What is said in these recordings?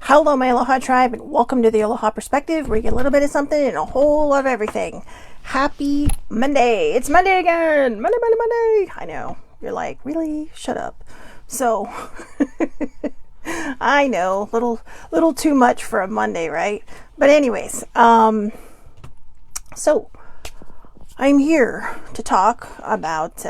Hello, my Aloha tribe, and welcome to the Aloha Perspective, where you get a little bit of something and a whole lot of everything. Happy Monday! It's Monday again! Monday, Monday, Monday! I know. You're like, really? Shut up. So, I know, little too much for a Monday, right? But anyways, so, I'm here to talk about,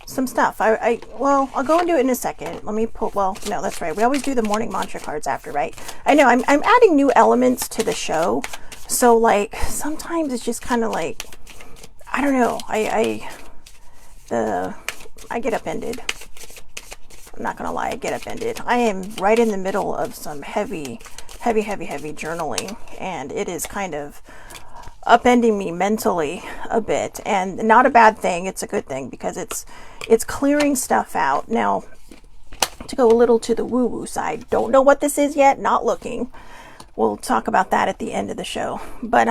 some stuff. Well, I'll go into it in a second. Let me put, well, no, that's right. We always do the morning mantra cards after, right? I know I'm adding new elements to the show. So like, sometimes it's just kind of like, I don't know. I get upended. I'm not going to lie. I get upended. I am right in the middle of some heavy journaling, and it is kind of upending me mentally a bit, and not a bad thing. It's a good thing because it's clearing stuff out. Now, to go a little to the woo-woo side, don't know what this is yet, not looking. We'll talk about that at the end of the show. But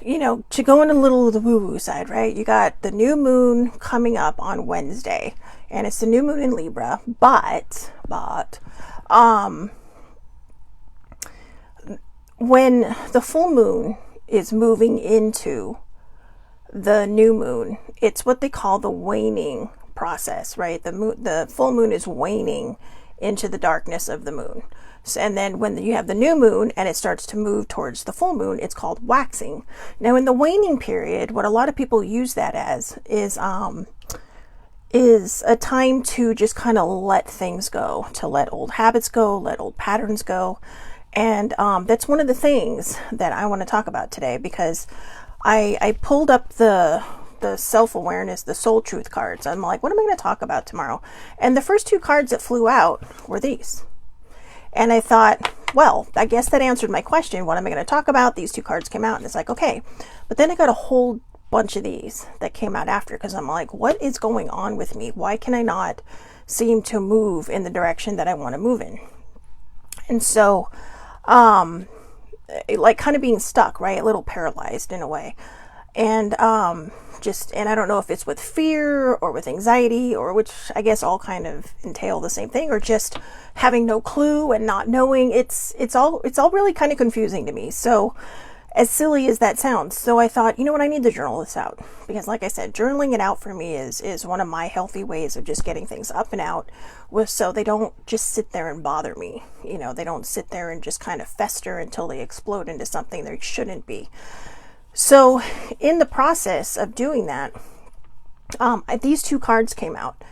you know, to go in a little of the woo-woo side, right? You got the new moon coming up on Wednesday, and it's the new moon in Libra, but when the full moon is moving into the new moon, it's what they call the waning process, right? The full moon is waning into the darkness of the moon. So, and then when you have the new moon and it starts to move towards the full moon, it's called waxing. Now, in the waning period, what a lot of people use that as is a time to just kind of let things go, to let old habits go, let old patterns go. And that's one of the things that I want to talk about today, because I pulled up the self-awareness, the soul truth cards. I'm like, what am I going to talk about tomorrow? And the first two cards that flew out were these. And I thought, well, I guess that answered my question. What am I going to talk about? These two cards came out, and it's like, okay. But then I got a whole bunch of these that came out after, because I'm like, what is going on with me? Why can I not seem to move in the direction that I want to move in? And so like kind of being stuck, right? A little paralyzed in a way. And and I don't know if it's with fear or with anxiety, or which I guess all kind of entail the same thing, or just having no clue and not knowing. It's all really kind of confusing to me. So, as silly as that sounds, so I thought, you know what, I need to journal this out, because like I said, journaling it out for me is one of my healthy ways of just getting things up and out, so they don't just sit there and bother me. You know, they don't sit there and just kind of fester until they explode into something they shouldn't be. So in the process of doing that, these two cards came out,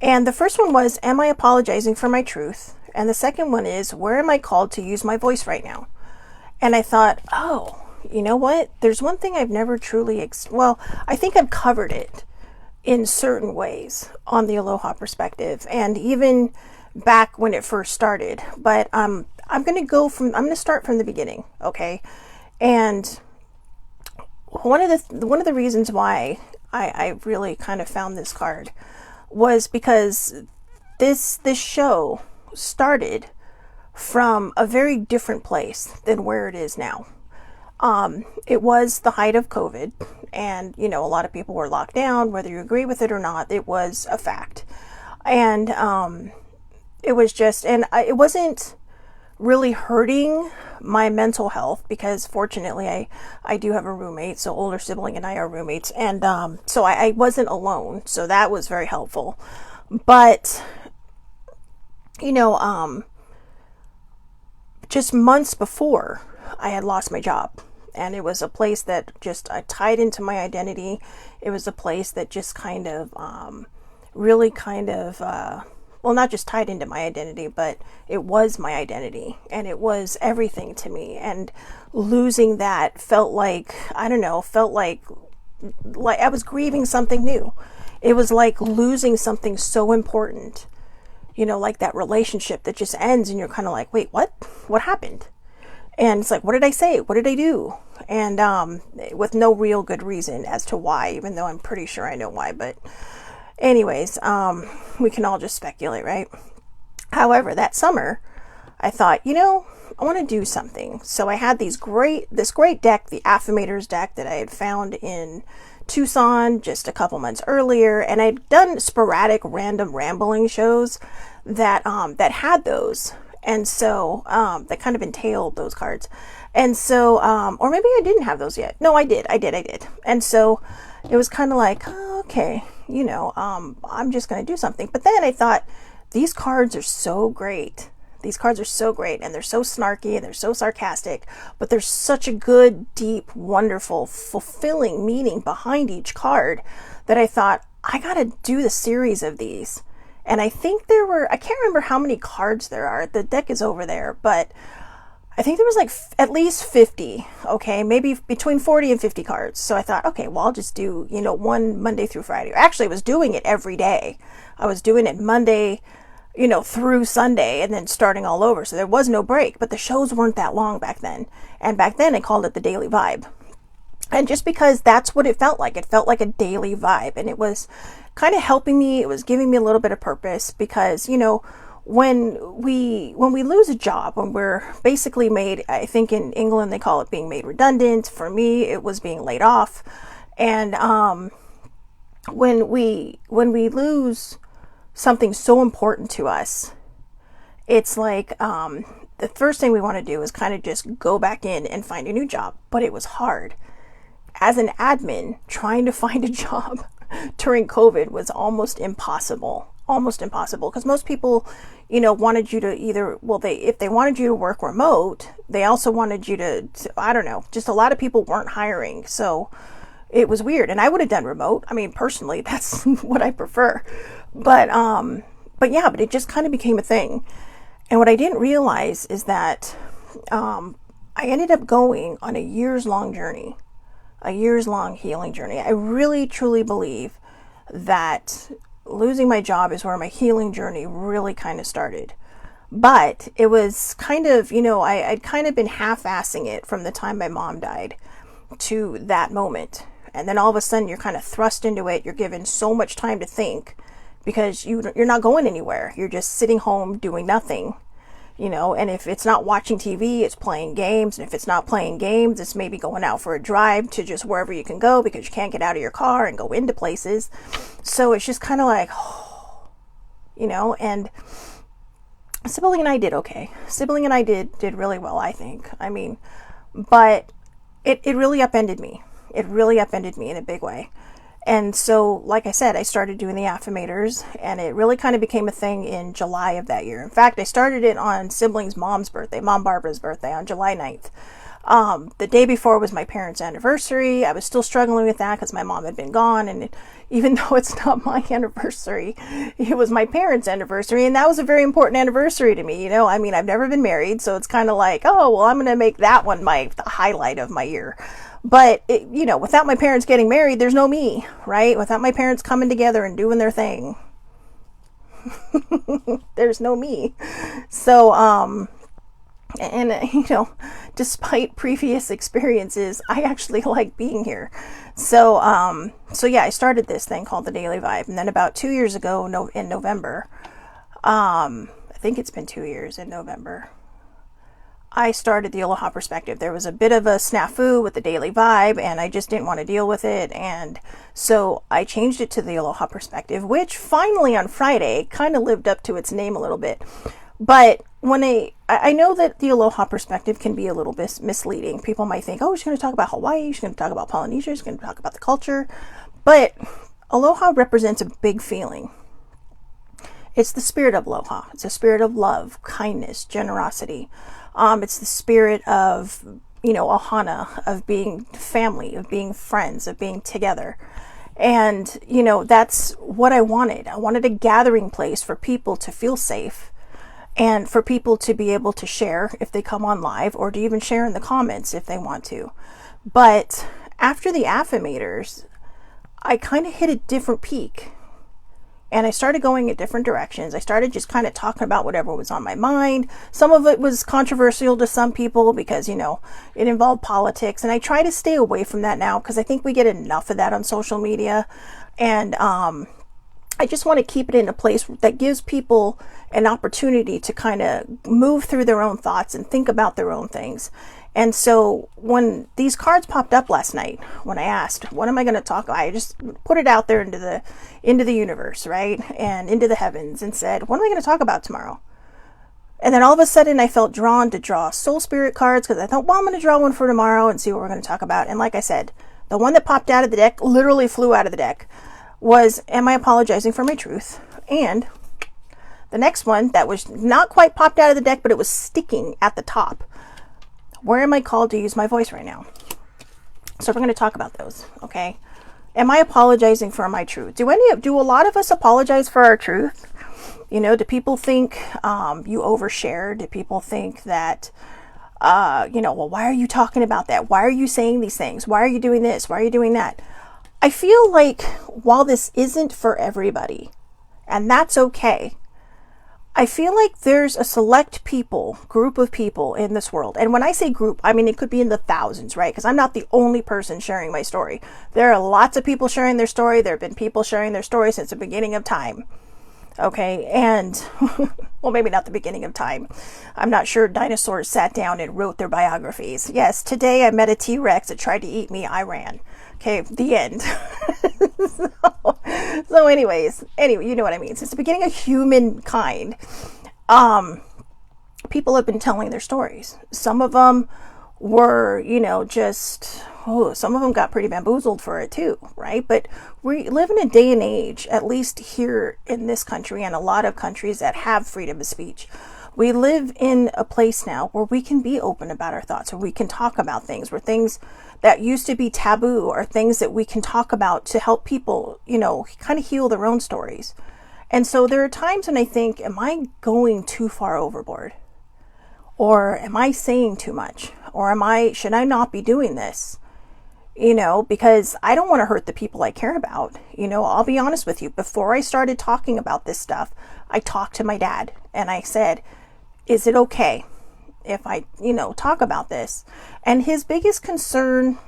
and the first one was, am I apologizing for my truth? And the second one is, where am I called to use my voice right now? And I thought, oh, you know what? There's one thing I've never truly, well, I think I've covered it in certain ways on the Aloha Perspective, and even back when it first started. But I'm going to start from the beginning, okay? And one of the reasons why I really kind of found this card was because this show started from a very different place than where it is now. It was the height of COVID, and, you know, a lot of people were locked down, whether you agree with it or not. It was a fact. And it was just, and it wasn't really hurting my mental health, because fortunately I do have a roommate, so older sibling and I are roommates, and so I wasn't alone, so that was very helpful. But, you know, just months before, I had lost my job, and it was a place that just tied into my identity. It was a place that just kind of really kind of well, not just tied into my identity, but it was my identity, and it was everything to me. And losing that felt like, I don't know, felt like I was grieving something new. It was like losing something so important. You know, like that relationship that just ends, and you're kind of like, wait, what? What happened? And it's like, what did I say? What did I do? And with no real good reason as to why, even though I'm pretty sure I know why. But anyways, we can all just speculate, right? However, that summer, I thought, you know, I want to do something. So I had this great deck, the Affirmators deck, that I had found in Tucson just a couple months earlier, and I'd done sporadic random rambling shows that had those. And so, that kind of entailed those cards. And so, or maybe I didn't have those yet. No, I did. And so it was kind of like, oh, okay, I'm just going to do something. But then I thought, these cards are so great. These cards are so great, and they're so snarky and they're so sarcastic, but there's such a good, deep, wonderful, fulfilling meaning behind each card that I thought, I got to do the series of these. And I think I can't remember how many cards there are. The deck is over there, but I think there was like at least 50, okay, maybe between 40 and 50 cards. So I thought, okay, well, I'll just do, one Monday through Friday. Actually, I was doing it every day. I was doing it Monday, through Sunday, and then starting all over. So there was no break, but the shows weren't that long back then. And back then I called it the daily vibe. And just because that's what it felt like a daily vibe, and it was kind of helping me. It was giving me a little bit of purpose, because, when we lose a job, when we're basically made, I think in England they call it being made redundant. For me, it was being laid off. And when we lose something so important to us, it's like the first thing we want to do is kind of just go back in and find a new job. But it was hard. As an admin, trying to find a job during COVID was almost impossible, because most people, wanted you to if they wanted you to work remote, they also wanted you to, I don't know, just a lot of people weren't hiring. So it was weird. And I would have done remote. I mean, personally, that's what I prefer. But it just kind of became a thing. And what I didn't realize is that, I ended up going on a years-long healing journey. I really, truly believe that losing my job is where my healing journey really kind of started. But it was kind of, I'd kind of been half-assing it from the time my mom died to that moment. And then all of a sudden you're kind of thrust into it. You're given so much time to think, because you're not going anywhere. You're just sitting home doing nothing. And if it's not watching TV, it's playing games. And if it's not playing games, it's maybe going out for a drive to just wherever you can go, because you can't get out of your car and go into places. So it's just kind of like, and Sibling and I did okay. Sibling and I did really well, I think. I mean, but it really upended me. It really upended me in a big way. And so, like I said, I started doing the affirmators, and it really kind of became a thing in July of that year. In fact, I started it on Sibling's mom's birthday, Mom Barbara's birthday, on July 9th. The day before was my parents' anniversary. I was still struggling with that because my mom had been gone, and even though it's not my anniversary, it was my parents' anniversary, and that was a very important anniversary to me. I mean, I've never been married, so it's kind of like, oh, well, I'm going to make that one the highlight of my year. But, without my parents getting married, there's no me, right? Without my parents coming together and doing their thing, there's no me. So, despite previous experiences, I actually like being here. So yeah, I started this thing called the Daily Vibe. And then about 2 years ago, in November, I think it's been 2 years in November, I started the Aloha Perspective. There was a bit of a snafu with the Daily Vibe, and I just didn't want to deal with it. And so I changed it to the Aloha Perspective, which finally on Friday kind of lived up to its name a little bit. But when I know that the Aloha Perspective can be a little bit misleading. People might think, oh, she's going to talk about Hawaii, she's going to talk about Polynesia, she's going to talk about the culture. But Aloha represents a big feeling. It's the spirit of Aloha. It's a spirit of love, kindness, generosity. It's the spirit of, ohana, of being family, of being friends, of being together. And, that's what I wanted. I wanted a gathering place for people to feel safe, and for people to be able to share if they come on live, or to even share in the comments if they want to. But after the affirmators, I kind of hit a different peak. And I started going in different directions. I started just kind of talking about whatever was on my mind. Some of it was controversial to some people because, it involved politics. And I try to stay away from that now because I think we get enough of that on social media. And I just want to keep it in a place that gives people an opportunity to kind of move through their own thoughts and think about their own things. And so when these cards popped up last night, when I asked, what am I going to talk about? I just put it out there into the universe, right? And into the heavens, and said, what am I going to talk about tomorrow? And then all of a sudden I felt drawn to draw soul spirit cards, because I thought, well, I'm going to draw one for tomorrow and see what we're going to talk about. And like I said, the one that popped out of the deck, literally flew out of the deck, was, am I apologizing for my truth? And the next one that was not quite popped out of the deck, but it was sticking at the top, where am I called to use my voice right now? So we're going to talk about those, okay? Am I apologizing for my truth? Do a lot of us apologize for our truth? You know, do people think you overshare? Do people think that, well, why are you talking about that? Why are you saying these things? Why are you doing this? Why are you doing that? I feel like while this isn't for everybody, and that's okay, I feel like there's a select group of people in this world. And when I say group, I mean, it could be in the thousands, right? Because I'm not the only person sharing my story. There are lots of people sharing their story. There have been people sharing their story since the beginning of time. Okay. And, well, maybe not the beginning of time. I'm not sure dinosaurs sat down and wrote their biographies. Yes, today I met a T-Rex that tried to eat me. I ran. Okay, the end. So anyways, you know what I mean. Since the beginning of humankind, people have been telling their stories. Some of them were, some of them got pretty bamboozled for it too, right? But we live in a day and age, at least here in this country and a lot of countries that have freedom of speech. We live in a place now where we can be open about our thoughts, where we can talk about things, where things that used to be taboo are things that we can talk about to help people, kind of heal their own stories. And so there are times when I think, am I going too far overboard? Or am I saying too much? Or should I not be doing this? Because I don't want to hurt the people I care about. I'll be honest with you. Before I started talking about this stuff, I talked to my dad and I said, is it okay if I, talk about this? And his biggest concern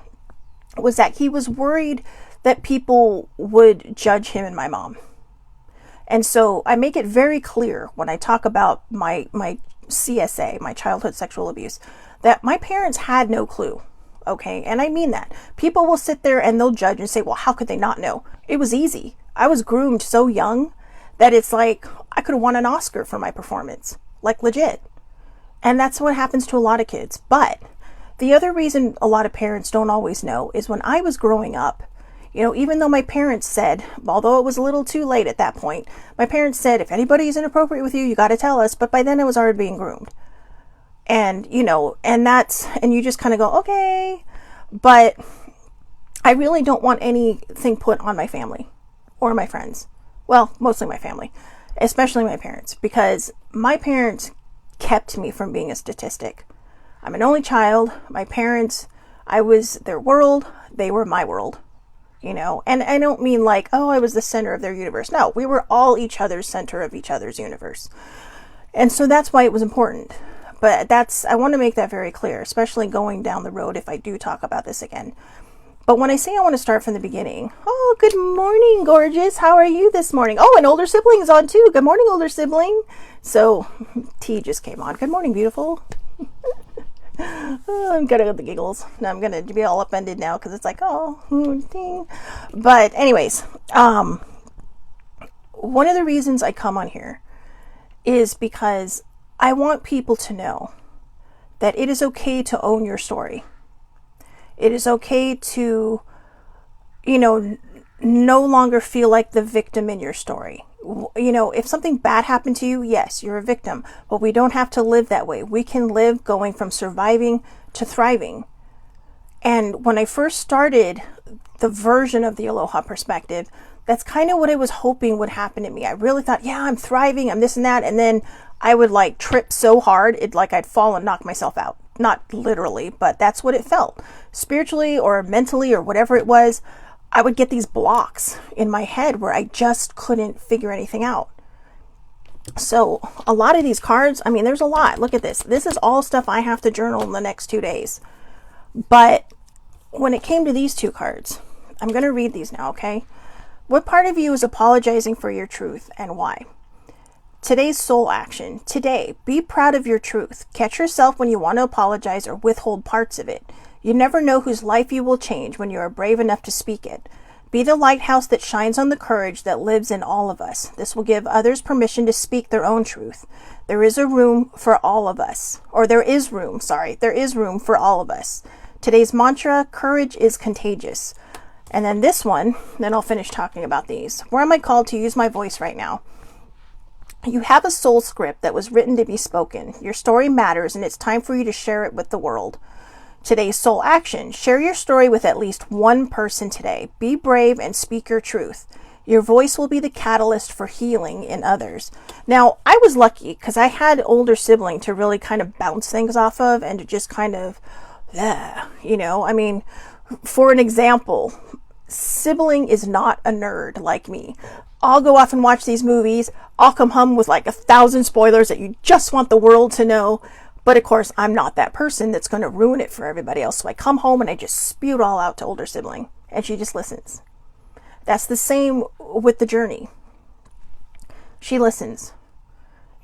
was that he was worried that people would judge him and my mom. And so I make it very clear when I talk about my CSA, my childhood sexual abuse, that my parents had no clue. Okay. And I mean that. People will sit there and they'll judge and say, well, how could they not know? It was easy. I was groomed so young that it's like I could have won an Oscar for my performance, like legit. And that's what happens to a lot of kids. But the other reason a lot of parents don't always know is when I was growing up, even though my parents said, although it was a little too late at that point, my parents said, if anybody is inappropriate with you, you got to tell us. But by then I was already being groomed. And, and you just kind of go, okay. But I really don't want anything put on my family or my friends. Well, mostly my family, especially my parents, because my parents kept me from being a statistic. I'm an only child. My parents, I was their world. They were my world, and I don't mean like, oh, I was the center of their universe. No, we were all each other's center of each other's universe. And so that's why it was important. But I want to make that very clear, especially going down the road if I do talk about this again. But when I say I want to start from the beginning, oh, good morning, gorgeous. How are you this morning? Oh, an older sibling is on too. Good morning, older sibling. So T just came on. Good morning, beautiful. Oh, I'm gonna get the giggles. Now I'm gonna be all upended now because it's like, oh, ding. But anyways, one of the reasons I come on here is because I want people to know that it is okay to own your story. It is okay to, no longer feel like the victim in your story. If something bad happened to you, yes, you're a victim, but we don't have to live that way. We can live going from surviving to thriving. And when I first started the version of the Aloha Perspective, that's kind of what I was hoping would happen to me. I really thought, yeah, I'm thriving, I'm this and that. And then I would like trip so hard, I'd fall and knock myself out. Not literally, but that's what it felt. Spiritually or mentally or whatever it was, I would get these blocks in my head where I just couldn't figure anything out. So a lot of these cards, there's a lot. Look at this. This is all stuff I have to journal in the next 2 days. But when it came to these two cards, I'm going to read these now, okay? What part of you is apologizing for your truth and why? Today's soul action. Today, be proud of your truth. Catch yourself when you want to apologize or withhold parts of it. You never know whose life you will change when you are brave enough to speak it. Be the lighthouse that shines on the courage that lives in all of us. This will give others permission to speak their own truth. There is room for all of us. There is room for all of us. Today's mantra, courage is contagious. And then this one, then I'll finish talking about these. Where am I called to use my voice right now? You have a soul script that was written to be spoken. Your story matters, and it's time for you to share it with the world. Today's soul action. Share your story with at least one person today. Be brave and speak your truth. Your voice will be the catalyst for healing in others. Now, I was lucky because I had an older sibling to really kind of bounce things off of and to just kind of, for an example, sibling is not a nerd like me. I'll go off and watch these movies. I'll come home with like 1,000 spoilers that you just want the world to know. But of course, I'm not that person that's going to ruin it for everybody else. So I come home and I just spew it all out to older sibling. And she just listens. That's the same with the journey. She listens.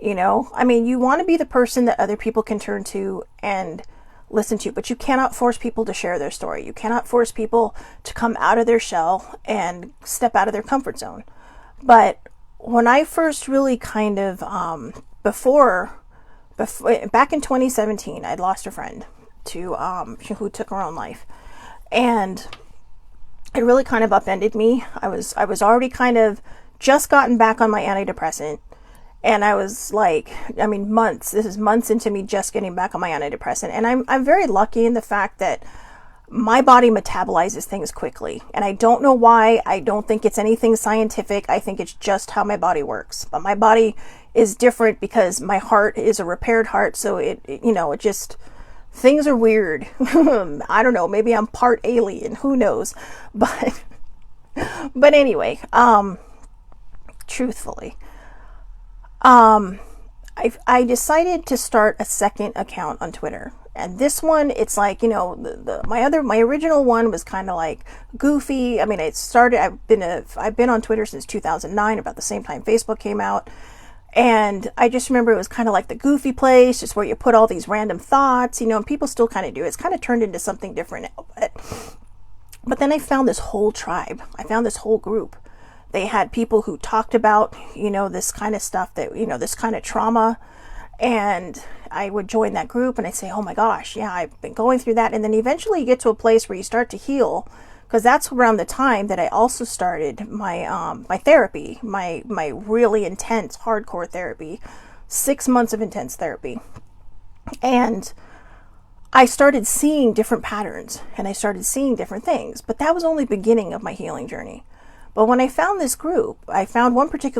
You want to be the person that other people can turn to and listen to. But you cannot force people to share their story. You cannot force people to come out of their shell and step out of their comfort zone. But when I first really kind of, back in 2017, I'd lost a friend who took her own life. And it really kind of upended me. I was already kind of just gotten back on my antidepressant. And I was like, months into me just getting back on my antidepressant. And I'm very lucky in the fact that my body metabolizes things quickly. And I don't know why. I don't think it's anything scientific. I think it's just how my body works. But my body is different because my heart is a repaired heart. So it just, things are weird. I don't know. Maybe I'm part alien. Who knows? But anyway, truthfully, I decided to start a second account on Twitter. And this one, it's like, my original one was kind of like goofy. I've been on Twitter since 2009, about the same time Facebook came out. And I just remember it was kind of like the goofy place, just where you put all these random thoughts, and people still kind of do. It's kind of turned into something different now. But then I found this whole tribe. I found this whole group. They had people who talked about, this kind of stuff this kind of trauma. And I would join that group and I'd say, oh my gosh, yeah, I've been going through that. And then eventually you get to a place where you start to heal, because that's around the time that I also started my my therapy, my really intense, hardcore therapy, 6 months of intense therapy. And I started seeing different patterns and I started seeing different things, but that was only the beginning of my healing journey. But when I found this group, I found one person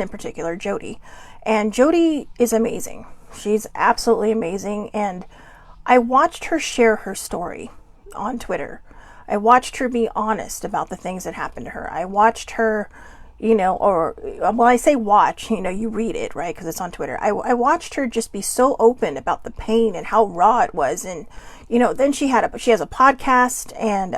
in particular, Jody. And Jody is amazing. She's absolutely amazing. And I watched her share her story on Twitter. I watched her be honest about the things that happened to her. I watched her, I say watch, you read it, right? Because it's on Twitter. I watched her just be so open about the pain and how raw it was. And, then she has a podcast, and,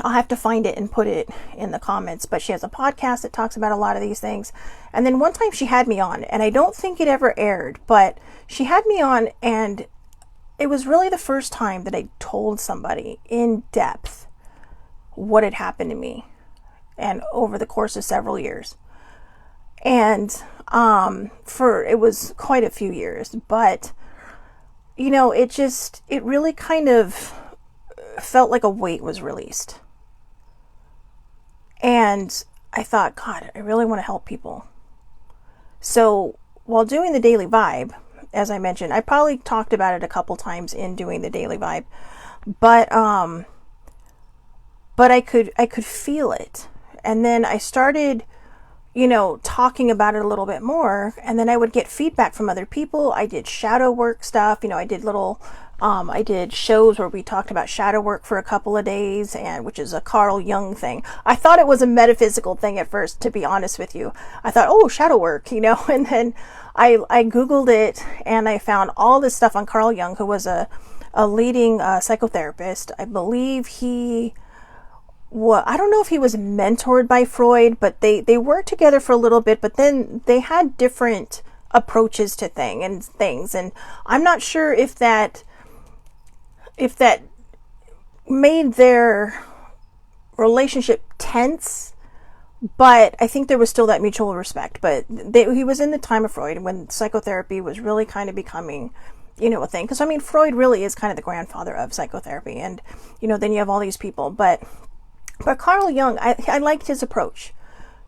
I'll have to find it and put it in the comments, but she has a podcast that talks about a lot of these things. And then one time she had me on, and I don't think it ever aired, but she had me on, and it was really the first time that I told somebody in depth what had happened to me, and over the course of several years. And it was quite a few years, but it really kind of felt like a weight was released. And I thought, God, I really want to help people. So while doing the Daily Vibe, as I mentioned, I probably talked about it a couple times in doing the Daily Vibe, but I could feel it. And then I started, talking about it a little bit more, and then I would get feedback from other people. I did shadow work stuff. I did shows where we talked about shadow work for a couple of days, and which is a Carl Jung thing. I thought it was a metaphysical thing at first, to be honest with you. I thought, oh, shadow work, and then I Googled it, and I found all this stuff on Carl Jung, who was a leading psychotherapist. I believe he I don't know if he was mentored by Freud, but they worked together for a little bit, but then they had different approaches to things. And I'm not sure if that made their relationship tense, but I think there was still that mutual respect. But he was in the time of Freud when psychotherapy was really kind of becoming, a thing. Because, I mean, Freud really is kind of the grandfather of psychotherapy. And, then you have all these people. But Carl Jung, I liked his approach.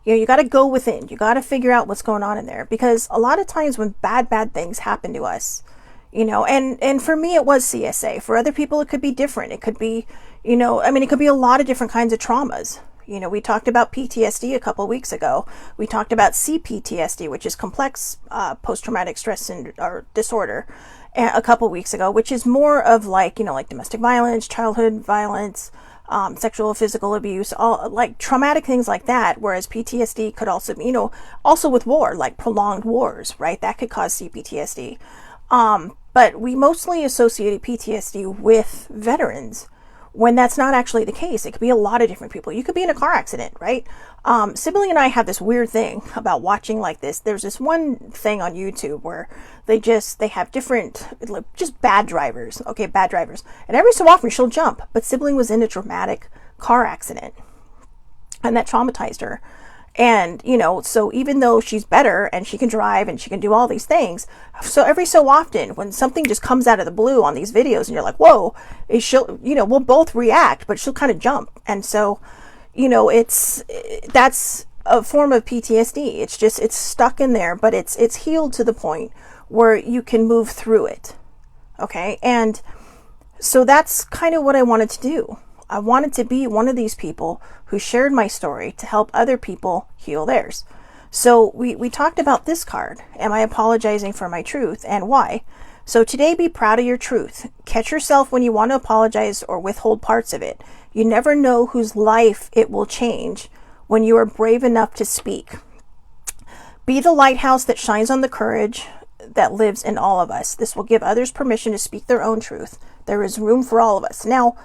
You got to go within. You got to figure out what's going on in there. Because a lot of times when bad things happen to us, and for me, it was CSA. For other people, it could be different. It could be, it could be a lot of different kinds of traumas. We talked about PTSD a couple weeks ago. We talked about CPTSD, which is complex post-traumatic stress or disorder, a couple weeks ago, which is more of like domestic violence, childhood violence, sexual, physical abuse, all like traumatic things like that. Whereas PTSD could also, also with war, like prolonged wars, right? That could cause CPTSD. But we mostly associated PTSD with veterans when that's not actually the case. It could be a lot of different people. You could be in a car accident, right? Sibling and I have this weird thing about watching like this. There's this one thing on YouTube where they have different, just bad drivers. Okay, bad drivers. And every so often she'll jump. But Sibling was in a dramatic car accident. And that traumatized her. And, so even though she's better and she can drive and she can do all these things, so every so often when something just comes out of the blue on these videos and you're like, whoa, we'll both react, but she'll kind of jump. And so, that's a form of PTSD. It's stuck in there, but it's healed to the point where you can move through it. Okay. And so that's kind of what I wanted to do. I wanted to be one of these people who shared my story to help other people heal theirs. So we talked about this card. Am I apologizing for my truth and why? So today, be proud of your truth. Catch yourself when you want to apologize or withhold parts of it. You never know whose life it will change when you are brave enough to speak. Be the lighthouse that shines on the courage that lives in all of us. This will give others permission to speak their own truth. There is room for all of us. Now,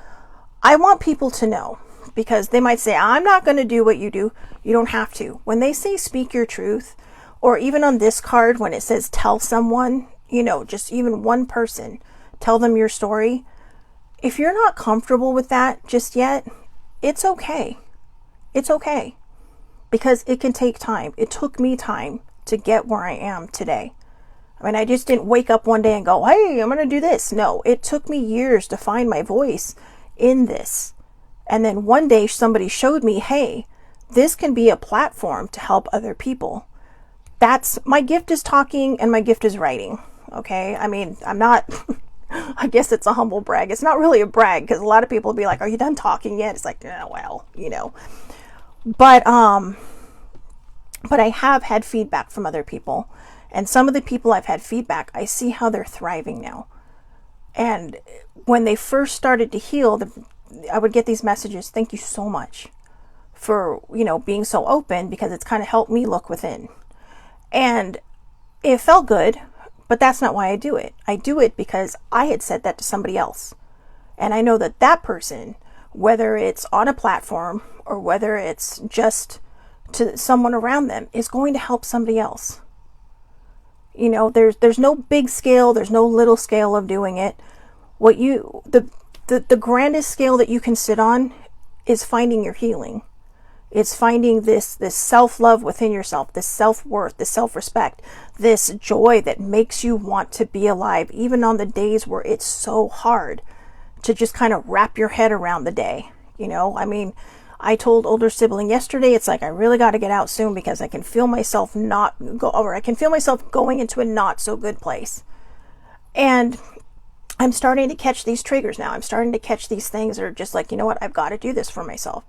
I want people to know, because they might say, I'm not going to do what you do. You don't have to. When they say speak your truth, or even on this card when it says tell someone, just even one person, tell them your story. If you're not comfortable with that just yet, it's okay. It's okay. Because it can take time. It took me time to get where I am today. I mean, I just didn't wake up one day and go, hey, I'm going to do this. No, it took me years to find my voice in this. And then one day somebody showed me, hey, this can be a platform to help other people. That's my gift, is talking, and my gift is writing. Okay. I mean, I'm not, I guess it's a humble brag. It's not really a brag, because a lot of people will be like, are you done talking yet? It's like, well, but I have had feedback from other people, and some of the people I've had feedback, I see how they're thriving now. And when they first started to heal, I would get these messages, thank you so much for, being so open, because it's kind of helped me look within. And it felt good, but that's not why I do it. I do it because I had said that to somebody else. And I know that that person, whether it's on a platform or whether it's just to someone around them, is going to help somebody else. There's no big scale, there's no little scale of doing it. The grandest scale that you can sit on is finding your healing. It's finding this self-love within yourself, this self-worth, this self-respect, this joy that makes you want to be alive, even on the days where it's so hard to just kind of wrap your head around the day. I told older sibling yesterday, it's like, I really got to get out soon, because I can feel myself I can feel myself going into a not so good place. And I'm starting to catch these triggers now. I'm starting to catch these things that are just like, I've got to do this for myself.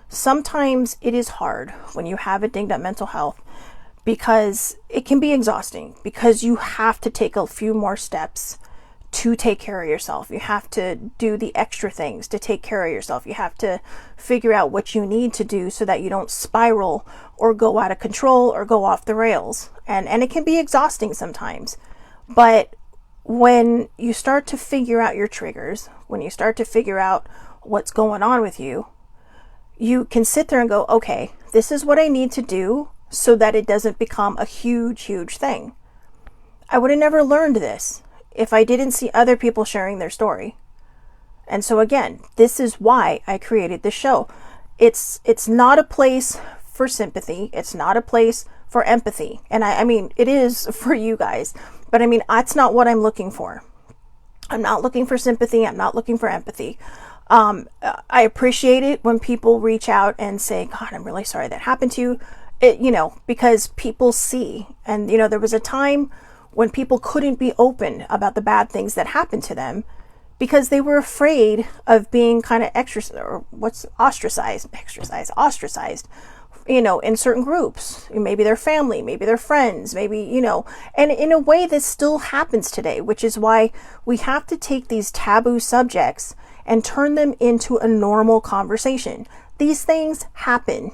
Sometimes it is hard when you have a dinged up mental health, because it can be exhausting, because you have to take a few more steps to take care of yourself. You have to do the extra things to take care of yourself. You have to figure out what you need to do so that you don't spiral or go out of control or go off the rails. And it can be exhausting sometimes. But when you start to figure out your triggers, when you start to figure out what's going on with you, you can sit there and go, okay, this is what I need to do so that it doesn't become a huge, huge thing. I would have never learned this if I didn't see other people sharing their story. And so again, this is why I created this show. It's not a place for sympathy. It's not a place for empathy. And I mean, it is for you guys, but I mean, that's not what I'm looking for. I'm not looking for sympathy. I'm not looking for empathy. I appreciate it when people reach out and say, God, I'm really sorry that happened to you. Because people see, and there was a time when people couldn't be open about the bad things that happened to them because they were afraid of being kind of ostracized, in certain groups, maybe their family, maybe their friends, maybe, and in a way this still happens today, which is why we have to take these taboo subjects and turn them into a normal conversation. These things happen.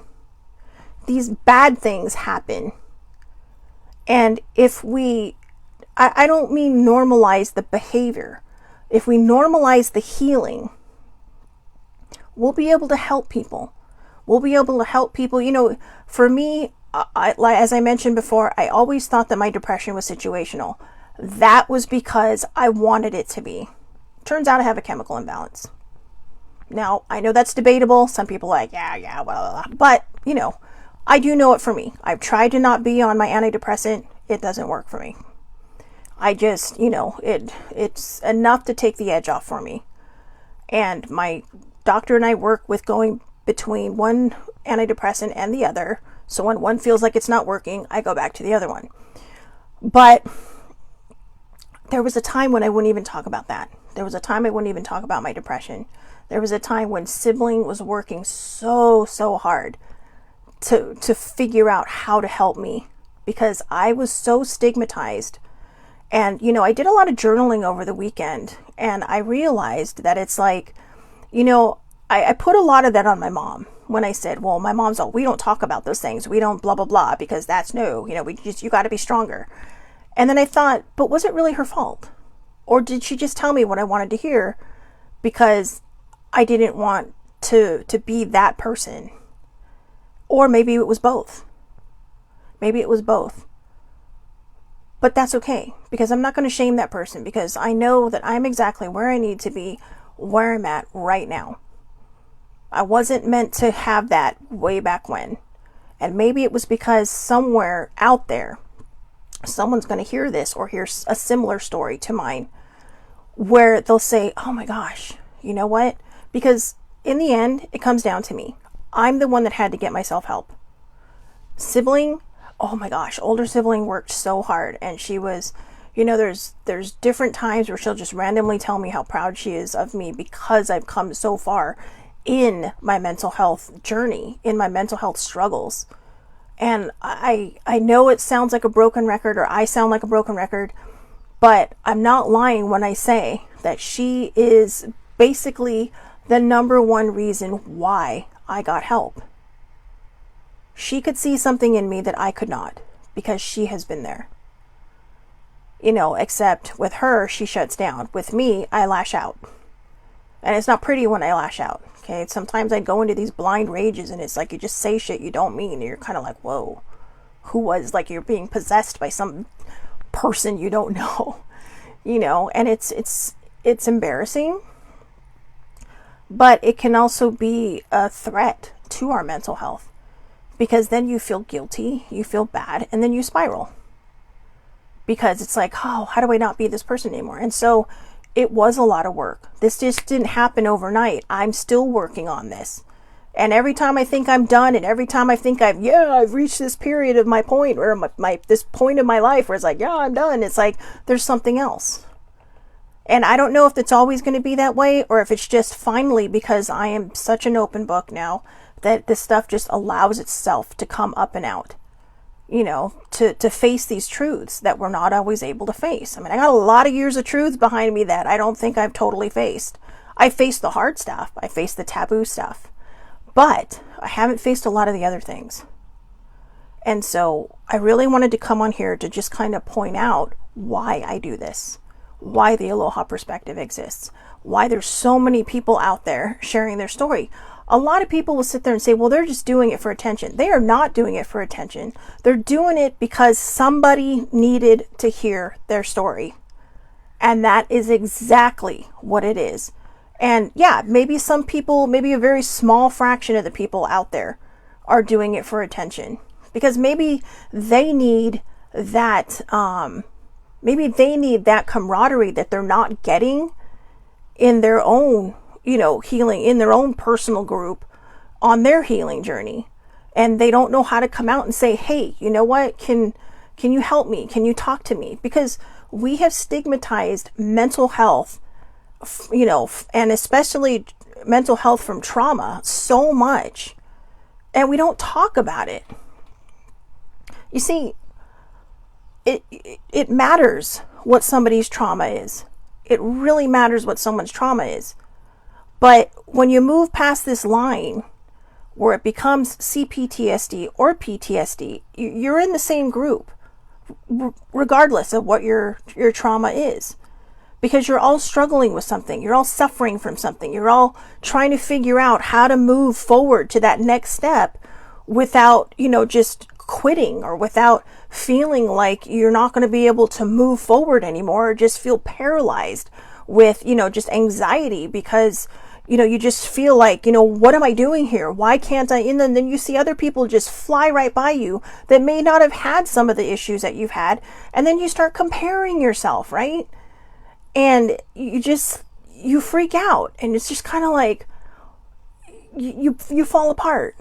These bad things happen. And if I don't mean normalize the behavior. If we normalize the healing, we'll be able to help people. We'll be able to help people. For me, as I mentioned before, I always thought that my depression was situational. That was because I wanted it to be. Turns out I have a chemical imbalance. Now, I know that's debatable. Some people are like, yeah, blah, blah, blah. But, I do know it for me. I've tried to not be on my antidepressant. It doesn't work for me. I just, it's enough to take the edge off for me. And my doctor and I work with going between one antidepressant and the other. So when one feels like it's not working, I go back to the other one. But there was a time when I wouldn't even talk about that. There was a time I wouldn't even talk about my depression. There was a time when sibling was working so hard to figure out how to help me because I was so stigmatized. And, I did a lot of journaling over the weekend, and I realized that it's like, I put a lot of that on my mom when I said, well, my mom's all, we don't talk about those things. We don't blah, blah, blah, because that's no, you got to be stronger. And then I thought, but was it really her fault? Or did she just tell me what I wanted to hear because I didn't want to be that person? Or maybe it was both. Maybe it was both. But that's okay, because I'm not going to shame that person, because I know that I'm exactly where I need to be, where I'm at right now. I wasn't meant to have that way back when. And maybe it was because somewhere out there, someone's going to hear this or hear a similar story to mine, where they'll say, oh my gosh, you know what? Because in the end, it comes down to me. I'm the one that had to get myself help. Sibling, oh my gosh, older sibling worked so hard, and she was, there's different times where she'll just randomly tell me how proud she is of me because I've come so far in my mental health journey, in my mental health struggles. And I know it sounds like a broken record, or I sound like a broken record, but I'm not lying when I say that she is basically the number one reason why I got help. She could see something in me that I could not, because she has been there. Except with her, she shuts down. With me, I lash out. And it's not pretty when I lash out. Okay, sometimes I go into these blind rages, and it's like you just say shit you don't mean, and you're kind of like, whoa, like you're being possessed by some person you don't know, and it's embarrassing, but it can also be a threat to our mental health, because then you feel guilty, you feel bad, and then you spiral, because it's like, oh, how do I not be this person anymore? And so it was a lot of work. This just didn't happen overnight. I'm still working on this. And every time I think I'm done, and every time I think I've reached this period of my point, or this point of my life where it's like, yeah, I'm done, it's like there's something else. And I don't know if it's always going to be that way, or if it's just finally, because I am such an open book now, that this stuff just allows itself to come up and out, to face these truths that we're not always able to face. I mean, I got a lot of years of truths behind me that I don't think I've totally faced. I faced the hard stuff. I faced the taboo stuff. But I haven't faced a lot of the other things. And so I really wanted to come on here to just kind of point out why I do this, why the Aloha Perspective exists, why there's so many people out there sharing their story. A lot of people will sit there and say, well, they're just doing it for attention. They are not doing it for attention. They're doing it because somebody needed to hear their story. And that is exactly what it is. And yeah, maybe some people, maybe a very small fraction of the people out there are doing it for attention, because maybe they need that, camaraderie that they're not getting in their own, healing, in their own personal group on their healing journey. And they don't know how to come out and say, hey, you know what, can you help me? Can you talk to me? Because we have stigmatized mental health, and especially mental health from trauma so much, and we don't talk about it. You see, it matters what somebody's trauma is. It really matters what someone's trauma is. But when you move past this line where it becomes CPTSD or PTSD, you're in the same group, regardless of what your trauma is. Because you're all struggling with something. You're all suffering from something. You're all trying to figure out how to move forward to that next step without, just quitting, or without feeling like you're not going to be able to move forward anymore, or just feel paralyzed with, just anxiety because, you just feel like, what am I doing here? Why can't I? And then you see other people just fly right by you that may not have had some of the issues that you've had. And then you start comparing yourself, right? And you freak out, and it's just kind of like you fall apart.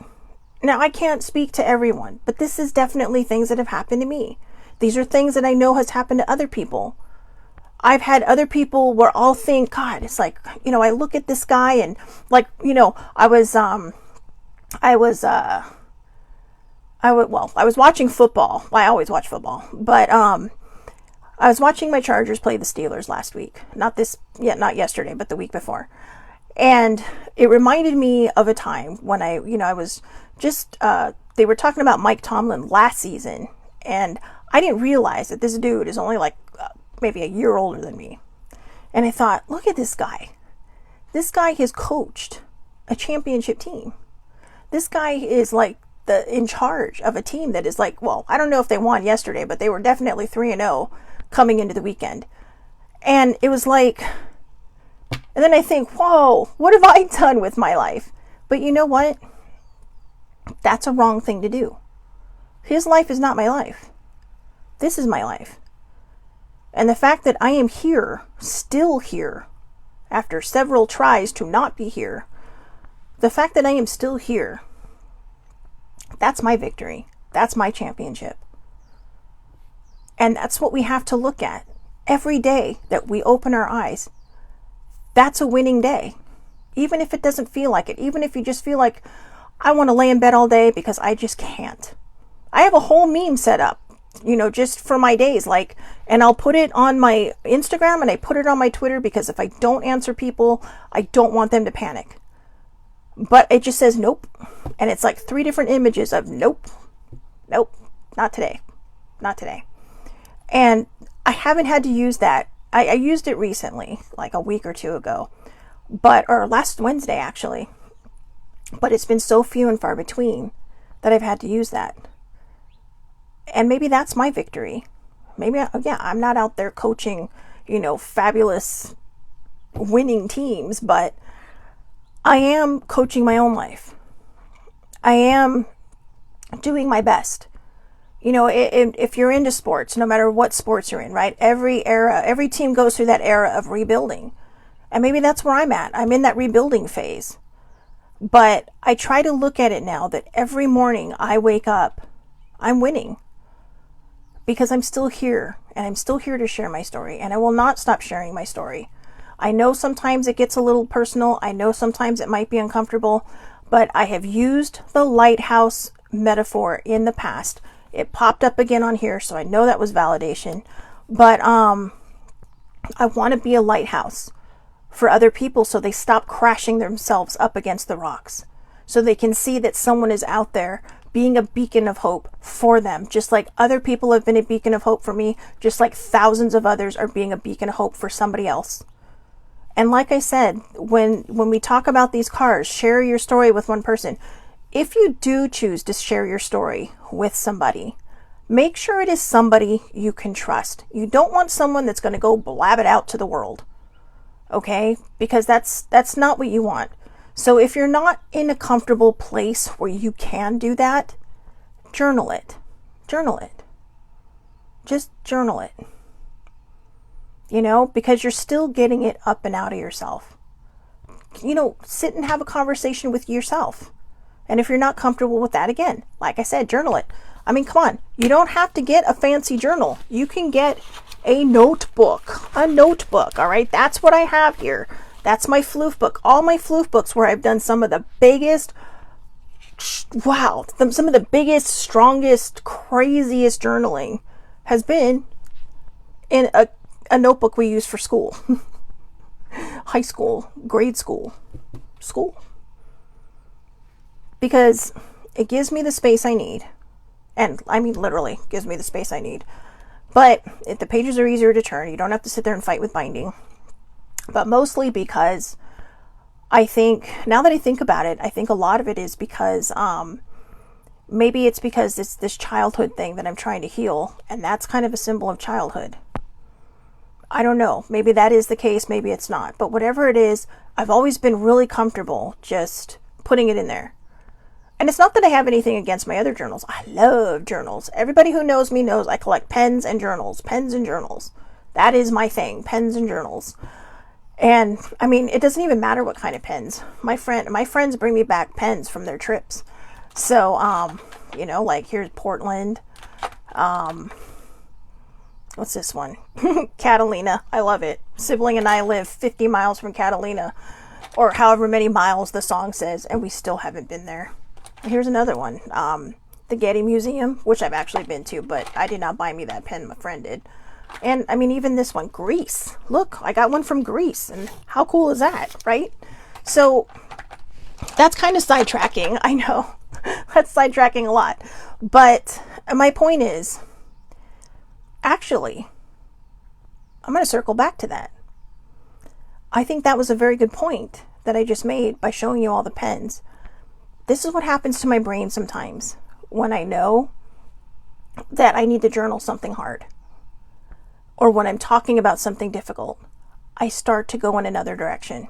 Now, I can't speak to everyone, but this is definitely things that have happened to me. These are things that I know has happened to other people. I've had other people where I'll think, God, it's like, I look at this guy and like, I was watching football. Well, I always watch football, but, I was watching my Chargers play the Steelers last week. Not yesterday, but the week before. And it reminded me of a time when I was just, they were talking about Mike Tomlin last season. And I didn't realize that this dude is only like maybe a year older than me. And I thought, look at this guy. This guy has coached a championship team. This guy is like in charge of a team that is like, well, I don't know if they won yesterday, but they were definitely 3-0 coming into the weekend. And it was like, and then I think, whoa, what have I done with my life? But you know what? That's a wrong thing to do. His life is not my life. This is my life. And the fact that I am here, still here, after several tries to not be here, the fact that I am still here, that's my victory. That's my championship. And that's what we have to look at. Every day that we open our eyes, that's a winning day. Even if it doesn't feel like it. Even if you just feel like, I want to lay in bed all day because I just can't. I have a whole meme set up, just for my days. And I'll put it on my Instagram and I put it on my Twitter, because if I don't answer people, I don't want them to panic. But it just says, nope. And it's like 3 different images of nope, not today, not today. And I haven't had to use that. I used it recently, like a week or 2 ago, or last Wednesday actually. But it's been so few and far between that I've had to use that. And maybe that's my victory. Maybe, I'm not out there coaching, fabulous winning teams, but I am coaching my own life. I am doing my best. If you're into sports, no matter what sports you're in, right? Every team goes through that era of rebuilding. And maybe that's where I'm at. I'm in that rebuilding phase. But I try to look at it now that every morning I wake up, I'm winning. Because I'm still here. And I'm still here to share my story. And I will not stop sharing my story. I know sometimes it gets a little personal. I know sometimes it might be uncomfortable. But I have used the lighthouse metaphor in the past. It popped up again on here, so I know that was validation. But I want to be a lighthouse for other people so they stop crashing themselves up against the rocks. So they can see that someone is out there being a beacon of hope for them. Just like other people have been a beacon of hope for me, just like thousands of others are being a beacon of hope for somebody else. And like I said, when we talk about these cards, share your story with one person. If you do choose to share your story with somebody, make sure it is somebody you can trust. You don't want someone that's going to go blab it out to the world. Okay? Because that's not what you want. So if you're not in a comfortable place where you can do that, journal it. Journal it. Just journal it. You know, because you're still getting it up and out of yourself. You know, sit and have a conversation with yourself. And if you're not comfortable with that, again, like I said, journal it. I mean, come on. You don't have to get a fancy journal. You can get a notebook. A notebook, all right? That's what I have here. That's my floof book. All my floof books where I've done some of the biggest, some of the biggest, strongest, craziest journaling has been in a notebook we use for school. High school, grade school, because it gives me the space I need. And I mean, literally gives me the space I need. But if the pages are easier to turn, you don't have to sit there and fight with binding. But mostly because I think, now that I think about it, I think a lot of it is because maybe it's because it's this childhood thing that I'm trying to heal. And that's kind of a symbol of childhood. I don't know. Maybe that is the case. Maybe it's not. But whatever it is, I've always been really comfortable just putting it in there. And it's not that I have anything against my other journals. I love journals. Everybody who knows me knows I collect pens and journals. Pens and journals. That is my thing. Pens and journals. And I mean, it doesn't even matter what kind of pens. My friends bring me back pens from their trips. So, you know, like here's Portland. What's this one? Catalina. I love it. Sibling and I live 50 miles from Catalina, or however many miles the song says, and we still haven't been there. Here's another one. The Getty Museum, which I've actually been to, but I did not buy me that pen. My friend did. And I mean, even this one, Greece. Look, I got one from Greece, and how cool is that, right? So that's kind of sidetracking. I know that's sidetracking a lot, but my point is, actually, I'm going to circle back to that. I think that was a very good point that I just made by showing you all the pens. This is what happens to my brain sometimes when I know that I need to journal something hard, or when I'm talking about something difficult. I start to go in another direction.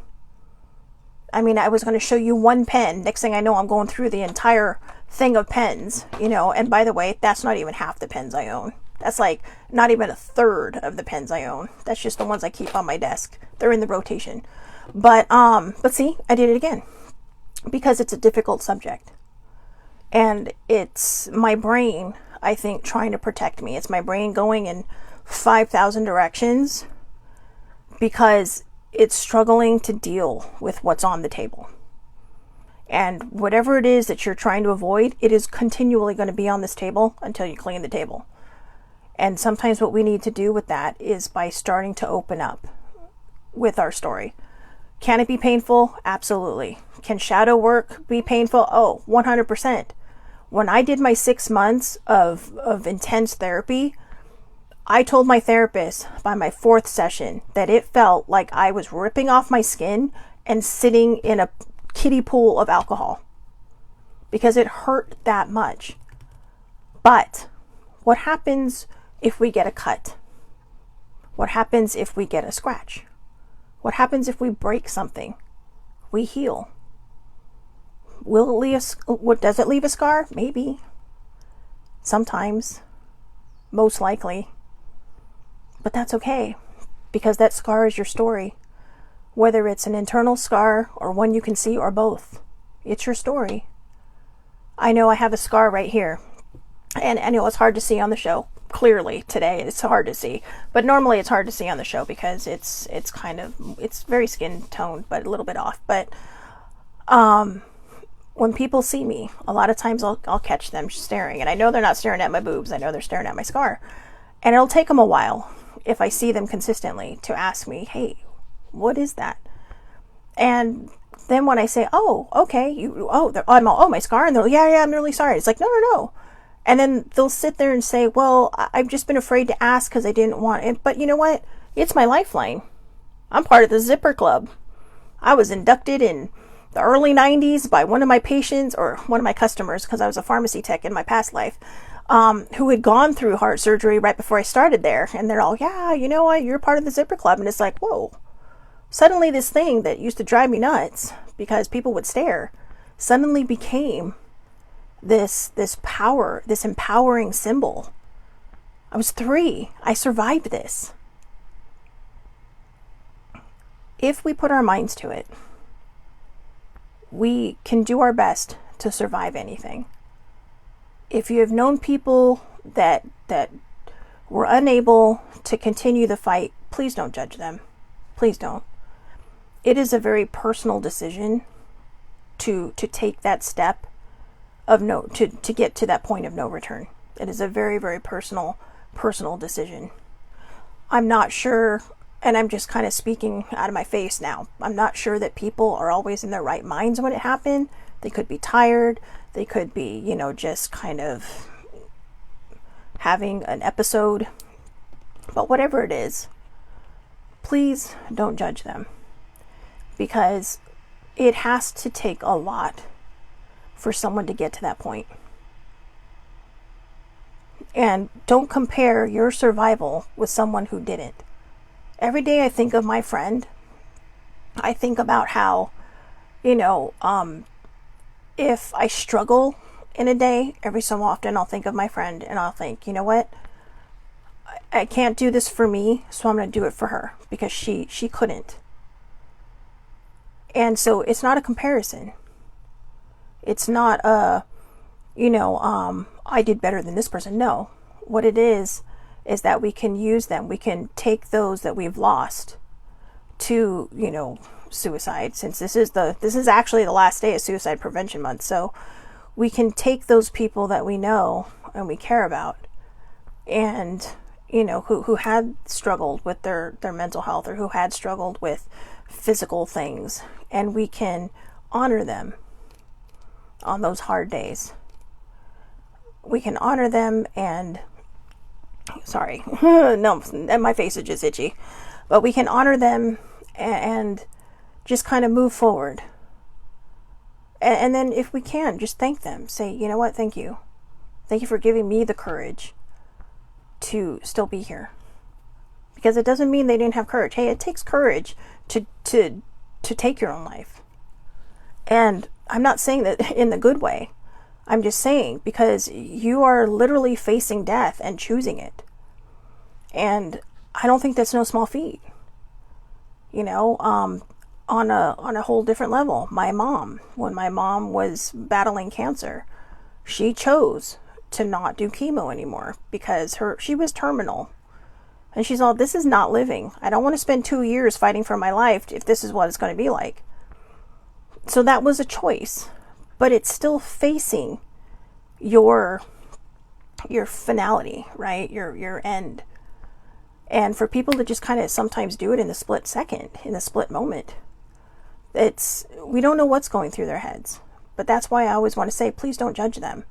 I mean, I was going to show you one pen. Next thing I know, I'm going through the entire thing of pens, you know, and by the way, that's not even half the pens I own. That's like not even a third of the pens I own. That's just the ones I keep on my desk. They're in the rotation. But see, I did it again because it's a difficult subject. And it's my brain, I think, trying to protect me. It's my brain going in 5,000 directions because it's struggling to deal with what's on the table. And whatever it is that you're trying to avoid, it is continually going to be on this table until you clean the table. And sometimes what we need to do with that is by starting to open up with our story. Can it be painful? Absolutely. Can shadow work be painful? Oh, 100%. When I did my 6 months of intense therapy, I told my therapist by my 4th session that it felt like I was ripping off my skin and sitting in a kiddie pool of alcohol because it hurt that much. But what happens if we get a cut? What happens if we get a scratch? What happens if we break something? We heal. Does it leave a scar? Maybe. Sometimes. Most likely. But that's okay, because that scar is your story. Whether it's an internal scar or one you can see or both, it's your story. I know I have a scar right here, and I know it's hard to see on the show. Clearly today it's hard to see, but normally it's hard to see on the show because it's very skin toned, but a little bit off. But when people see me, a lot of times I'll catch them staring, and I know they're not staring at my boobs. I know they're staring at my scar, and it'll take them a while, if I see them consistently, to ask me, hey, what is that? And then when I say, oh, okay, my scar, and they're like, yeah, I'm really sorry. It's like, no. And then they'll sit there and say, well, I've just been afraid to ask because I didn't want it. But you know what? It's my lifeline. I'm part of the Zipper Club. I was inducted in the early 90s by one of my patients, or one of my customers, because I was a pharmacy tech in my past life, who had gone through heart surgery right before I started there. And they're all, yeah, you know what, you're part of the Zipper Club. And it's like, whoa, suddenly this thing that used to drive me nuts because people would stare, suddenly became this power, this empowering symbol. I was 3. I survived this. If we put our minds to it, we can do our best to survive anything. If you have known people that were unable to continue the fight, please don't judge them. Please don't. It is a very personal decision to take that step of to get to that point of no return. It is a very, very personal decision. I'm not sure, and I'm just kind of speaking out of my face now, I'm not sure that people are always in their right minds when it happened. They could be tired. They could be, just kind of having an episode. But whatever it is, please don't judge them, because it has to take a lot for someone to get to that point. And don't compare your survival with someone who didn't. Every day I think of my friend, I think about how, if I struggle in a day, every so often I'll think of my friend and I'll think, you know what? I can't do this for me, so I'm going to do it for her, because she couldn't. And so it's not a comparison. It's not I did better than this person. No. What it is that we can use them. We can take those that we've lost to, suicide, since this is actually the last day of Suicide Prevention Month. So we can take those people that we know and we care about, and who had struggled with their mental health, or who had struggled with physical things, and we can honor them on those hard days. We can honor them and no, and my face is just itchy, but we can honor them and just kind of move forward. And then if we can, just thank them. Say, you know what, thank you. Thank you for giving me the courage to still be here. Because it doesn't mean they didn't have courage. Hey, it takes courage to take your own life. And I'm not saying that in the good way. I'm just saying because you are literally facing death and choosing it. And I don't think that's no small feat. On a whole different level. When my mom was battling cancer, she chose to not do chemo anymore because she was terminal. And she's all, this is not living. I don't want to spend 2 years fighting for my life if this is what it's going to be like. So that was a choice, but it's still facing your finality, right? Your end. And for people to just kind of sometimes do it in the split second, in the split moment, we don't know what's going through their heads. But that's why I always want to say, please don't judge them.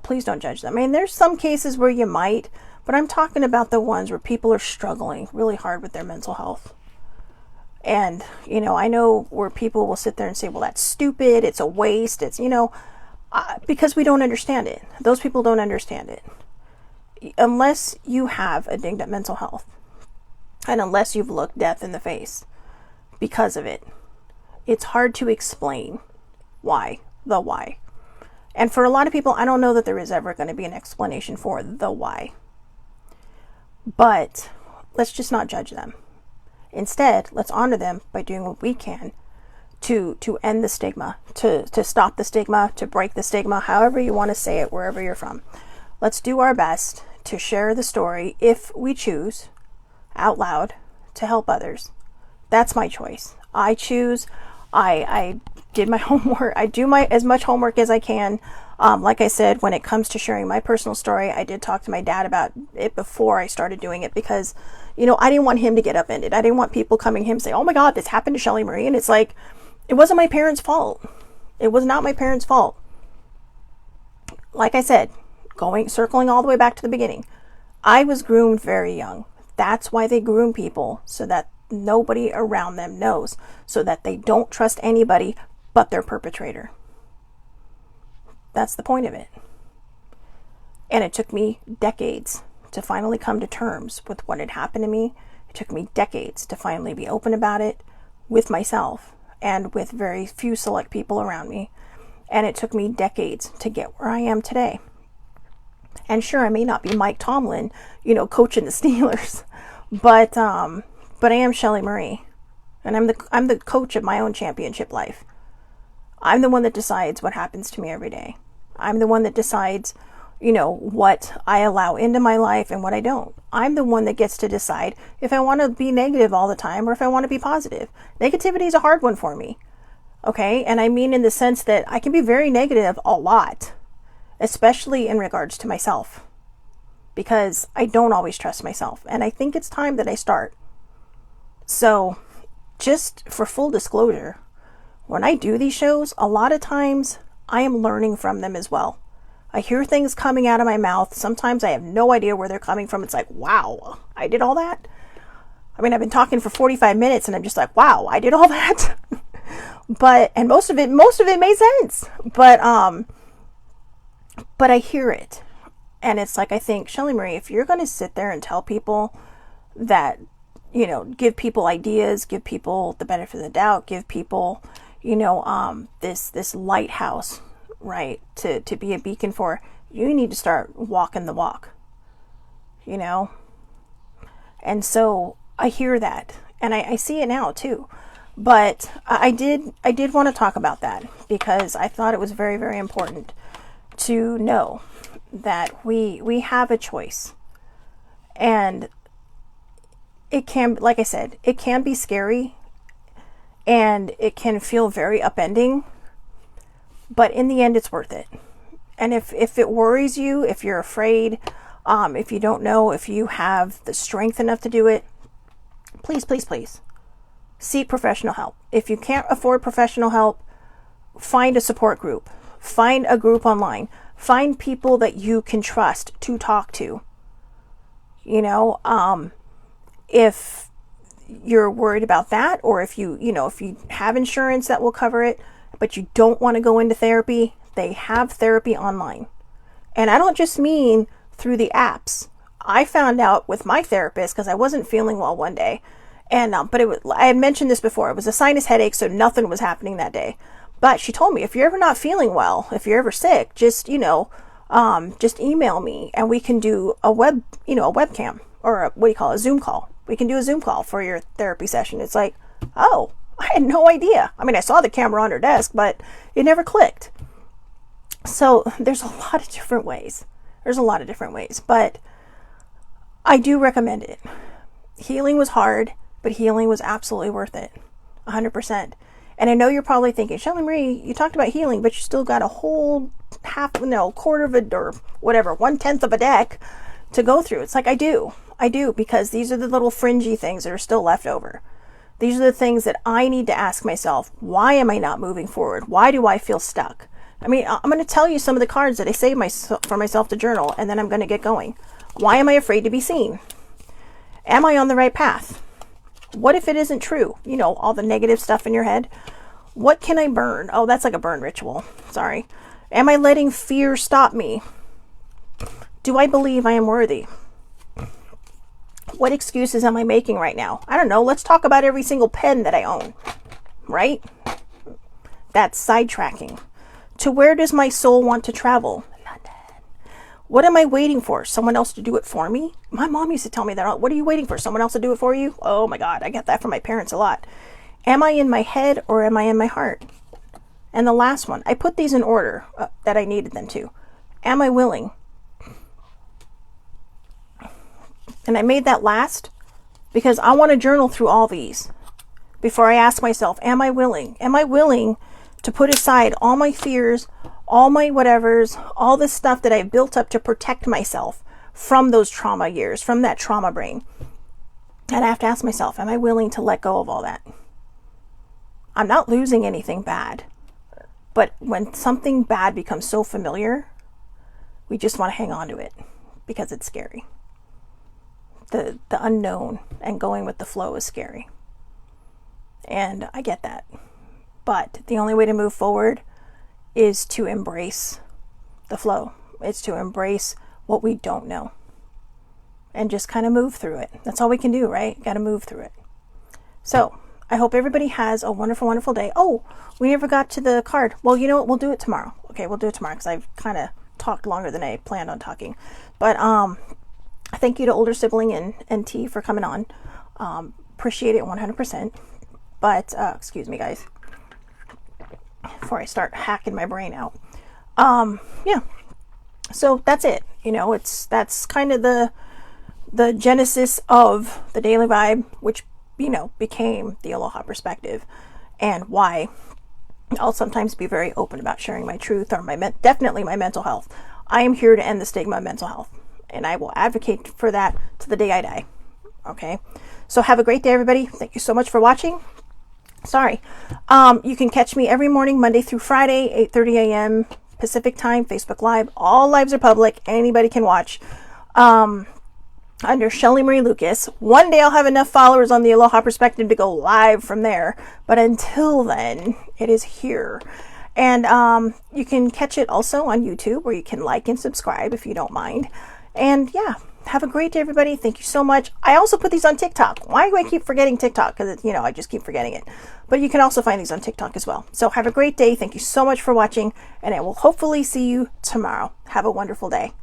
Please don't judge them. I mean, there's some cases where you might, but I'm talking about the ones where people are struggling really hard with their mental health. And, I know where people will sit there and say, well, that's stupid. It's a waste. It's, because we don't understand it. Those people don't understand it. Unless you have a dinged up mental health, and unless you've looked death in the face because of it, it's hard to explain why. And for a lot of people, I don't know that there is ever going to be an explanation for the why. But let's just not judge them. Instead, let's honor them by doing what we can to end the stigma, to stop the stigma, to break the stigma, however you want to say it, wherever you're from. Let's do our best to share the story, if we choose, out loud, to help others. That's my choice. I choose. I did my homework. I do as much homework as I can. Like I said, when it comes to sharing my personal story, I did talk to my dad about it before I started doing it, because, I didn't want him to get upended. I didn't want people coming to him and say, oh my God, this happened to Shelly Marie. And it's like, it wasn't my parents' fault. It was not my parents' fault. Like I said, circling all the way back to the beginning, I was groomed very young. That's why they groom people, so that nobody around them knows, so that they don't trust anybody but their perpetrator. That's the point of it. And it took me decades to finally come to terms with what had happened to me. It took me decades to finally be open about it with myself and with very few select people around me. And it took me decades to get where I am today. And sure, I may not be Mike Tomlin, coaching the Steelers, but I am Shelly Marie, and I'm the coach of my own championship life. I'm the one that decides what happens to me every day. I'm the one that decides, what I allow into my life and what I don't. I'm the one that gets to decide if I want to be negative all the time or if I want to be positive. Negativity is a hard one for me. Okay. And I mean, in the sense that I can be very negative a lot, especially in regards to myself, because I don't always trust myself. And I think it's time that I start. So just for full disclosure, when I do these shows, a lot of times I am learning from them as well. I hear things coming out of my mouth. Sometimes I have no idea where they're coming from. It's like, wow, I did all that. I mean, I've been talking for 45 minutes and I'm just like, wow, I did all that. And most of it made sense. But I hear it. And it's like, I think, Shelly Marie, if you're going to sit there and tell people that, give people ideas, give people the benefit of the doubt, give people, this lighthouse, right, to be a beacon for, you need to start walking the walk, And so I hear that, and I see it now too. But I did want to talk about that because I thought it was very, very important to know that we have a choice. And it can, like I said, it can be scary and it can feel very upending, but in the end, it's worth it. And if it worries you, if you're afraid, if you don't know if you have the strength enough to do it, please, please, please seek professional help. If you can't afford professional help, find a support group, find a group online, find people that you can trust to talk to. If you're worried about that, or if you have insurance that will cover it, but you don't want to go into therapy, they have therapy online. And I don't just mean through the apps. I found out with my therapist because I wasn't feeling well one day. And, I had mentioned this before. It was a sinus headache, so nothing was happening that day. But she told me, if you're ever not feeling well, if you're ever sick, just email me and we can do a webcam or a Zoom call. We can do a Zoom call for your therapy session. It's like, oh, I had no idea. I mean, I saw the camera on her desk, but it never clicked. So there's a lot of different ways. But I do recommend it. Healing was hard, but healing was absolutely worth it. 100%. And I know you're probably thinking, Shelly Marie, you talked about healing, but you still got a whole quarter of it, or whatever, 1/10 of a deck to go through. It's like, I do, because these are the little fringy things that are still left over. These are the things that I need to ask myself. Why am I not moving forward? Why do I feel stuck? I mean, I'm going to tell you some of the cards that I saved for myself to journal, and then I'm going to get going. Why am I afraid to be seen? Am I on the right path? What if it isn't true? All the negative stuff in your head. What can I burn? Oh, that's like a burn ritual. Sorry. Am I letting fear stop me? Do I believe I am worthy? What excuses am I making right now? I don't know. Let's talk about every single pen that I own. Right? That's sidetracking. To where does my soul want to travel? London. What am I waiting for? Someone else to do it for me? My mom used to tell me that. What are you waiting for? Someone else to do it for you? Oh my God, I get that from my parents a lot. Am I in my head or am I in my heart? And the last one, I put these in order that I needed them to. Am I willing? And I made that last because I want to journal through all these before I ask myself, am I willing? Am I willing to put aside all my fears, all my whatevers, all this stuff that I've built up to protect myself from those trauma years, from that trauma brain? And I have to ask myself, am I willing to let go of all that? I'm not losing anything bad. But when something bad becomes so familiar, we just want to hang on to it because it's scary. The unknown and going with the flow is scary. And I get that. But the only way to move forward is to embrace the flow. It's to embrace what we don't know and just kind of move through it. That's all we can do, right? Got to move through it. So I hope everybody has a wonderful, wonderful day. Oh, we never got to the card. Well, you know what? We'll do it tomorrow. Okay, we'll do it tomorrow because I've kind of talked longer than I planned on talking. But thank you to older sibling and T for coming on. Appreciate it 100%. But excuse me, guys, before I start hacking my brain out. Yeah. So that's it. You know, that's kind of the genesis of the Daily Vibe, which, you know, became the Aloha Perspective, and why I'll sometimes be very open about sharing my truth or definitely my mental health. I am here to end the stigma of mental health, and I will advocate for that to the day I die. Okay. So have a great day, everybody. Thank you so much for watching. Sorry. You can catch me every morning, Monday through Friday, 8:30 a.m. Pacific time, Facebook Live. All lives are public. Anybody can watch. Under Shelly Marie Lucas. One day I'll have enough followers on the Aloha Perspective to go live from there. But until then, it is here. And you can catch it also on YouTube, where you can like and subscribe if you don't mind. And yeah, have a great day, everybody. Thank you so much. I also put these on TikTok. Why do I keep forgetting TikTok? Because, you know, I just keep forgetting it. But you can also find these on TikTok as well. So have a great day. Thank you so much for watching. And I will hopefully see you tomorrow. Have a wonderful day.